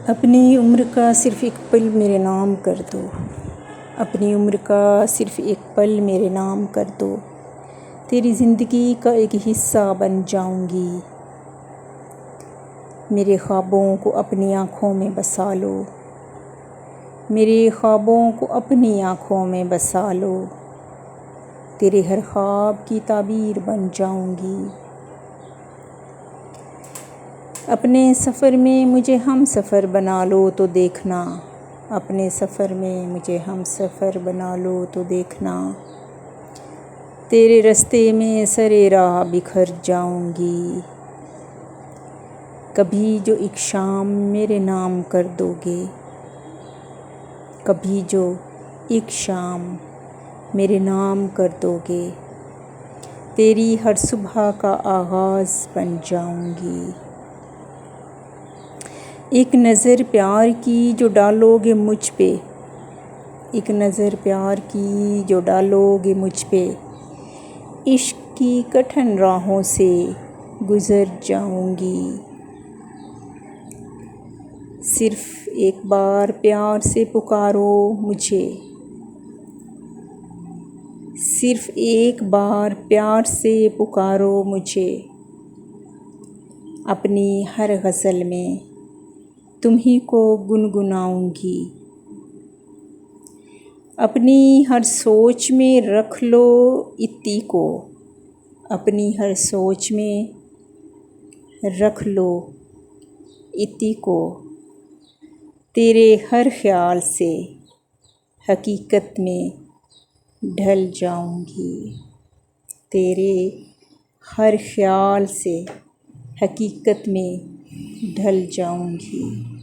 अपनी उम्र का सिर्फ़ एक पल मेरे नाम कर दो। अपनी उम्र का सिर्फ़ एक पल मेरे नाम कर दो। तेरी ज़िंदगी का एक हिस्सा बन जाऊंगी। मेरे ख्वाबों को अपनी आँखों में बसा लो। मेरे ख्वाबों को अपनी आँखों में बसा लो। तेरे हर ख्वाब की ताबीर बन जाऊंगी। अपने सफ़र में मुझे हम सफ़र बना लो तो देखना। अपने सफ़र में मुझे हम सफ़र बना लो तो देखना। तेरे रास्ते में सरे राह बिखर जाऊंगी। कभी जो एक शाम मेरे नाम कर दोगे। कभी जो एक शाम मेरे नाम कर दोगे। तेरी हर सुबह का आगाज़ बन जाऊंगी। एक नज़र प्यार की जो डालोगे मुझ पे। एक नज़र प्यार की जो डालोगे मुझ पे। इश्क की कठिन राहों से गुज़र जाऊंगी। सिर्फ़ एक बार प्यार से पुकारो मुझे। सिर्फ़ एक बार प्यार से पुकारो मुझे। अपनी हर गज़ल में तुम्ही को गुनगुनाऊंगी। अपनी हर सोच में रख लो इत्ती को। अपनी हर सोच में रख लो इत्ती को। तेरे हर ख्याल से हकीकत में ढल जाऊंगी। तेरे हर ख्याल से हकीकत में ढल जाऊंगी।